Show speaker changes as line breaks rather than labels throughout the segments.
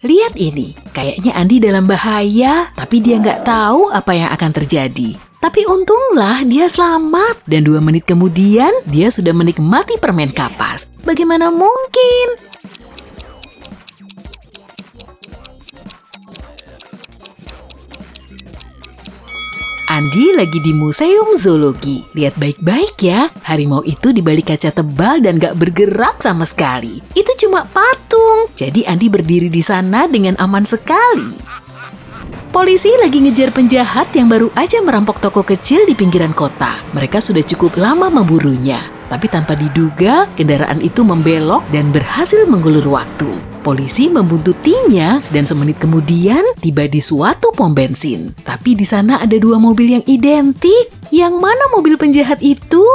Lihat ini, kayaknya Andi dalam bahaya, tapi dia nggak tahu apa yang akan terjadi. Tapi untunglah dia selamat, dan 2 menit kemudian dia sudah menikmati permen kapas. Bagaimana mungkin? Andi lagi di museum zoologi. Lihat baik-baik ya, harimau itu di balik kaca tebal dan gak bergerak sama sekali. Itu cuma patung, jadi Andi berdiri di sana dengan aman sekali. Polisi lagi ngejar penjahat yang baru aja merampok toko kecil di pinggiran kota. Mereka sudah cukup lama memburunya. Tapi tanpa diduga, kendaraan itu membelok dan berhasil mengulur waktu. Polisi membuntutinya dan semenit kemudian tiba di suatu pom bensin. Tapi di sana ada 2 mobil yang identik. Yang mana mobil penjahat itu?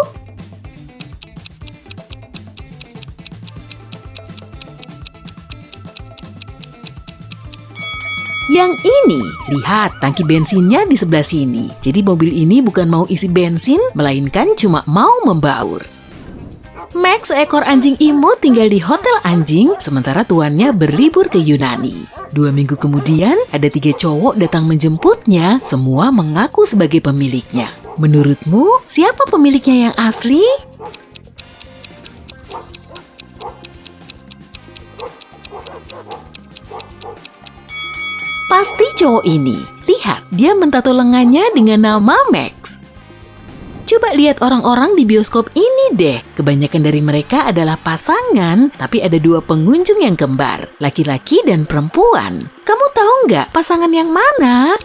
Yang ini, lihat tangki bensinnya di sebelah sini. Jadi mobil ini bukan mau isi bensin, melainkan cuma mau membaur. Max, seekor anjing imut, tinggal di hotel anjing, sementara tuannya berlibur ke Yunani. 2 minggu kemudian, ada 3 cowok datang menjemputnya, semua mengaku sebagai pemiliknya. Menurutmu, siapa pemiliknya yang asli? Pasti cowok ini. Lihat, dia mentato lengannya dengan nama Max. Coba lihat orang-orang di bioskop ini deh. Kebanyakan dari mereka adalah pasangan, tapi ada 2 pengunjung yang kembar, laki-laki dan perempuan. Kamu tahu nggak pasangan yang mana?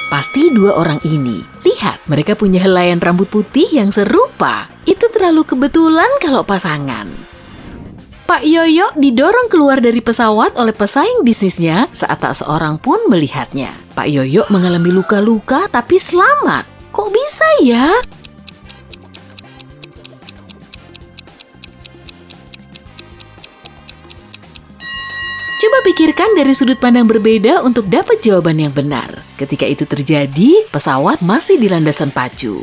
Pasti 2 orang ini. Lihat, mereka punya helaian rambut putih yang serupa. Itu terlalu kebetulan kalau pasangan. Pak Yoyo didorong keluar dari pesawat oleh pesaing bisnisnya saat tak seorang pun melihatnya. Pak Yoyo mengalami luka-luka tapi selamat. Kok bisa ya? Coba pikirkan dari sudut pandang berbeda untuk dapat jawaban yang benar. Ketika itu terjadi, pesawat masih di landasan pacu.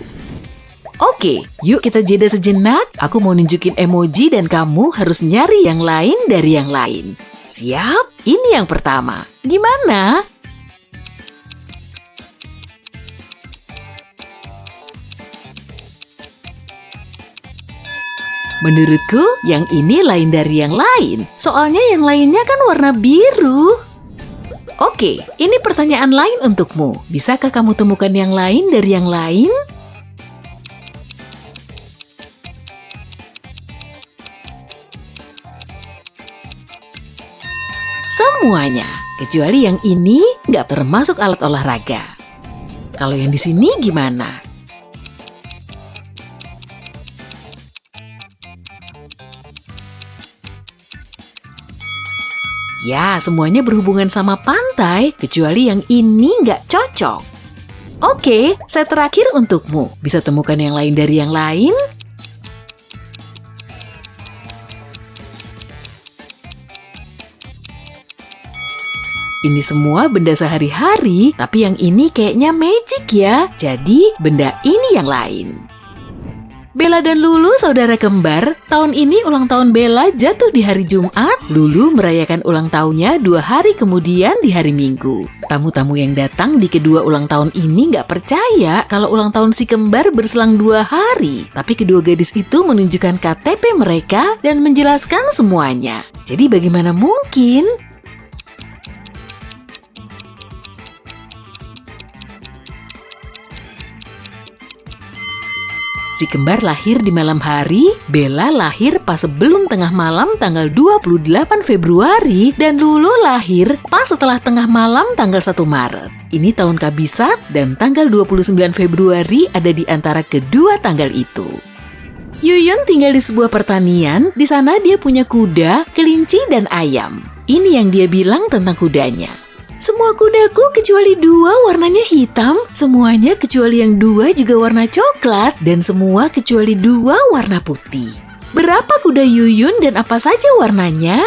Oke, yuk kita jeda sejenak. Aku mau nunjukin emoji dan kamu harus nyari yang lain dari yang lain. Siap? Ini yang pertama. Gimana? Menurutku, yang ini lain dari yang lain. Soalnya yang lainnya kan warna biru. Oke, ini pertanyaan lain untukmu. Bisakah kamu temukan yang lain dari yang lain? Semuanya, kecuali yang ini nggak termasuk alat olahraga. Kalau yang di sini gimana? Ya, semuanya berhubungan sama pantai, kecuali yang ini nggak cocok. Oke, set terakhir untukmu. Bisa temukan yang lain dari yang lain? Ini semua benda sehari-hari, tapi yang ini kayaknya magic ya. Jadi, benda ini yang lain. Bella dan Lulu saudara kembar. Tahun ini ulang tahun Bella jatuh di hari Jumat. Lulu merayakan ulang tahunnya 2 hari kemudian di hari Minggu. Tamu-tamu yang datang di kedua ulang tahun ini nggak percaya kalau ulang tahun si kembar berselang 2 hari. Tapi kedua gadis itu menunjukkan KTP mereka dan menjelaskan semuanya. Jadi bagaimana mungkin? Si kembar lahir di malam hari, Bella lahir pas sebelum tengah malam tanggal 28 Februari, dan Lulu lahir pas setelah tengah malam tanggal 1 Maret. Ini tahun kabisat dan tanggal 29 Februari ada di antara kedua tanggal itu. Yuyun tinggal di sebuah pertanian, di sana dia punya kuda, kelinci, dan ayam. Ini yang dia bilang tentang kudanya. Semua kudaku kecuali 2 warnanya hitam, semuanya kecuali yang 2 juga warna coklat, dan semua kecuali 2 warna putih. Berapa kuda Yuyun dan apa saja warnanya?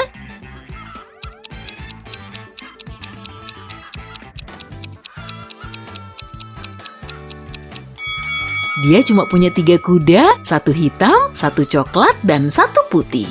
Dia cuma punya 3 kuda, 1 hitam, 1 coklat, dan 1 putih.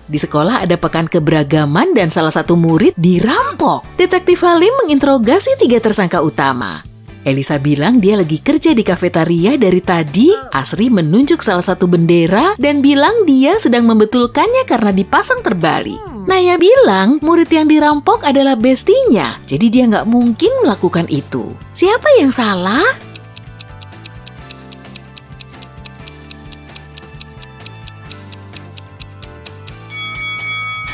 Di sekolah ada pekan keberagaman dan salah satu murid dirampok. Detektif Halim menginterogasi 3 tersangka utama. Elisa bilang dia lagi kerja di kafetaria dari tadi. Asri menunjuk salah satu bendera dan bilang dia sedang membetulkannya karena dipasang terbalik. Naya bilang murid yang dirampok adalah bestinya, jadi dia nggak mungkin melakukan itu. Siapa yang salah?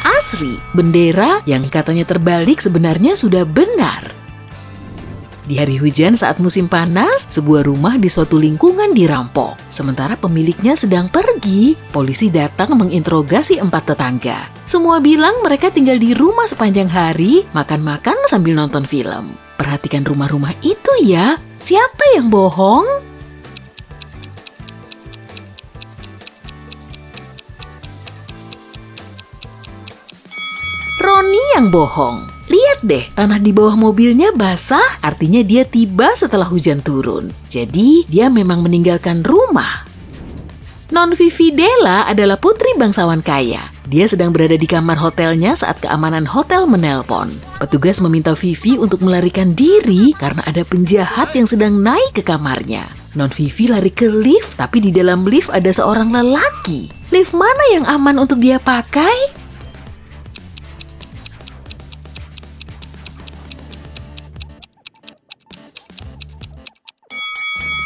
Asri, bendera yang katanya terbalik sebenarnya sudah benar. Di hari hujan saat musim panas, sebuah rumah di suatu lingkungan dirampok. Sementara pemiliknya sedang pergi, polisi datang menginterogasi 4 tetangga. Semua bilang mereka tinggal di rumah sepanjang hari, makan-makan sambil nonton film. Perhatikan rumah-rumah itu ya, siapa yang bohong? Roni yang bohong. Lihat deh, tanah di bawah mobilnya basah, artinya dia tiba setelah hujan turun. Jadi, dia memang meninggalkan rumah. Non Vivi Della adalah putri bangsawan kaya. Dia sedang berada di kamar hotelnya saat keamanan hotel menelpon. Petugas meminta Vivi untuk melarikan diri karena ada penjahat yang sedang naik ke kamarnya. Non Vivi lari ke lift, tapi di dalam lift ada seorang lelaki. Lift mana yang aman untuk dia pakai?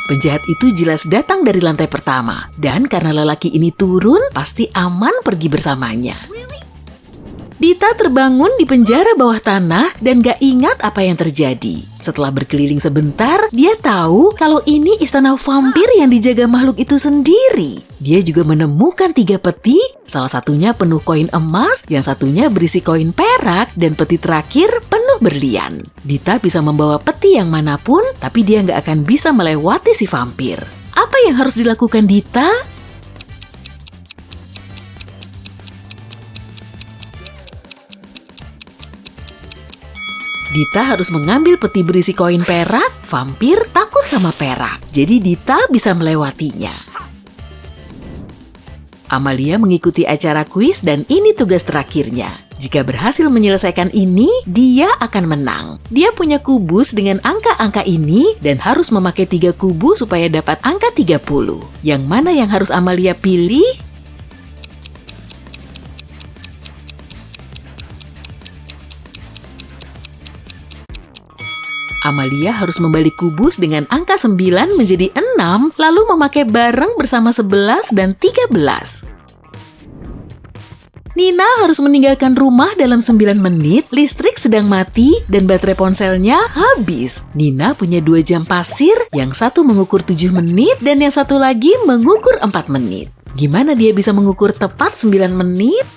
Penjahat itu jelas datang dari lantai pertama, dan karena lelaki ini turun, pasti aman pergi bersamanya. Dita terbangun di penjara bawah tanah dan gak ingat apa yang terjadi. Setelah berkeliling sebentar, dia tahu kalau ini istana vampir yang dijaga makhluk itu sendiri. Dia juga menemukan 3 peti, salah satunya penuh koin emas, yang satunya berisi koin perak, dan peti terakhir penuh berlian. Dita bisa membawa peti yang manapun, tapi dia nggak akan bisa melewati si vampir. Apa yang harus dilakukan Dita? Dita harus mengambil peti berisi koin perak. Vampir takut sama perak, jadi Dita bisa melewatinya. Amalia mengikuti acara kuis dan ini tugas terakhirnya. Jika berhasil menyelesaikan ini, dia akan menang. Dia punya kubus dengan angka-angka ini dan harus memakai 3 kubus supaya dapat angka 30. Yang mana yang harus Amalia pilih? Amalia harus membalik kubus dengan angka 9 menjadi 6, lalu memakai bareng bersama 11 dan 13. Nina harus meninggalkan rumah dalam 9 menit, listrik sedang mati, dan baterai ponselnya habis. Nina punya 2 jam pasir, yang satu mengukur 7 menit, dan yang satu lagi mengukur 4 menit. Gimana dia bisa mengukur tepat 9 menit?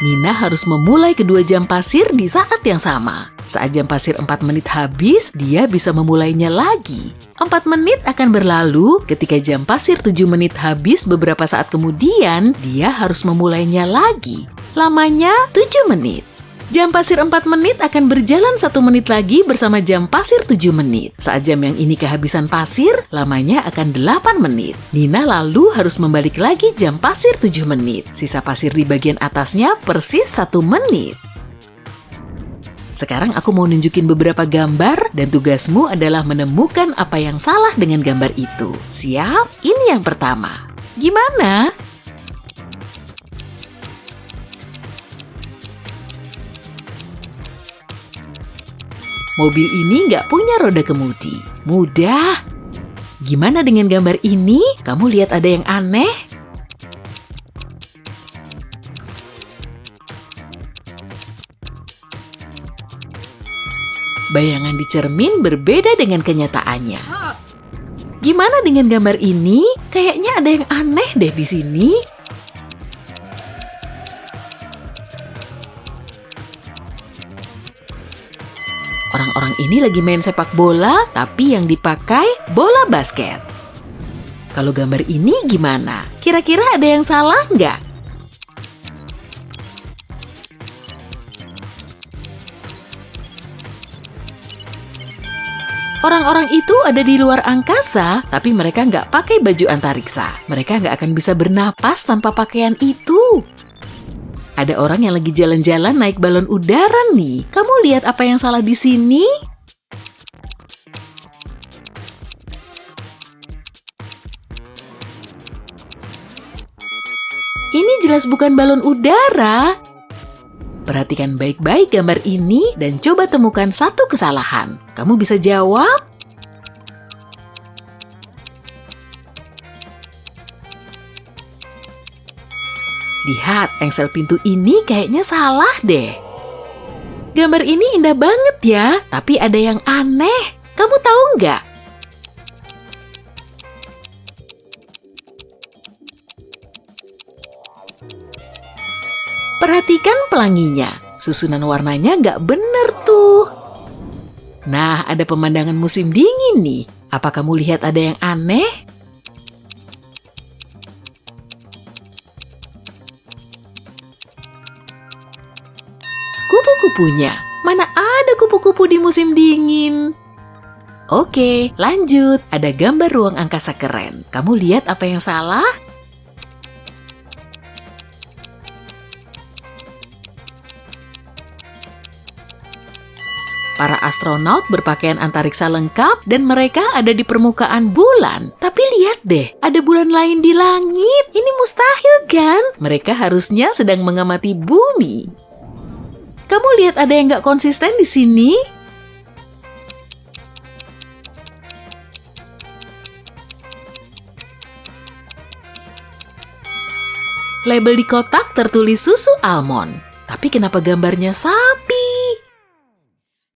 Nina harus memulai kedua jam pasir di saat yang sama. Saat jam pasir 4 menit habis, dia bisa memulainya lagi. 4 menit akan berlalu, ketika jam pasir 7 menit habis beberapa saat kemudian, dia harus memulainya lagi. Lamanya 7 menit. Jam pasir 4 menit akan berjalan 1 menit lagi bersama jam pasir 7 menit. Saat jam yang ini kehabisan pasir, lamanya akan 8 menit. Nina lalu harus membalik lagi jam pasir 7 menit. Sisa pasir di bagian atasnya persis 1 menit. Sekarang aku mau nunjukin beberapa gambar dan tugasmu adalah menemukan apa yang salah dengan gambar itu. Siap? Ini yang pertama. Gimana? Mobil ini nggak punya roda kemudi. Mudah. Gimana dengan gambar ini? Kamu lihat ada yang aneh? Bayangan di cermin berbeda dengan kenyataannya. Gimana dengan gambar ini? Kayaknya ada yang aneh deh di sini. Orang-orang ini lagi main sepak bola, tapi yang dipakai bola basket. Kalau gambar ini gimana? Kira-kira ada yang salah nggak? Orang-orang itu ada di luar angkasa, tapi mereka nggak pakai baju antariksa. Mereka nggak akan bisa bernapas tanpa pakaian itu. Ada orang yang lagi jalan-jalan naik balon udara nih. Kamu lihat apa yang salah di sini? Ini jelas bukan balon udara. Perhatikan baik-baik gambar ini dan coba temukan satu kesalahan. Kamu bisa jawab? Lihat, engsel pintu ini kayaknya salah deh. Gambar ini indah banget ya, tapi ada yang aneh. Kamu tahu nggak? Perhatikan pelanginya, susunan warnanya nggak bener tuh. Nah, ada pemandangan musim dingin nih. Apa kamu lihat ada yang aneh? Kupu-kupunya, mana ada kupu-kupu di musim dingin? Oke, lanjut. Ada gambar ruang angkasa keren. Kamu lihat apa yang salah? Para astronot berpakaian antariksa lengkap dan mereka ada di permukaan bulan. Tapi lihat deh, ada bulan lain di langit. Ini mustahil kan? Mereka harusnya sedang mengamati bumi. Kamu lihat ada yang nggak konsisten di sini? Label di kotak tertulis susu almond. Tapi kenapa gambarnya sapi?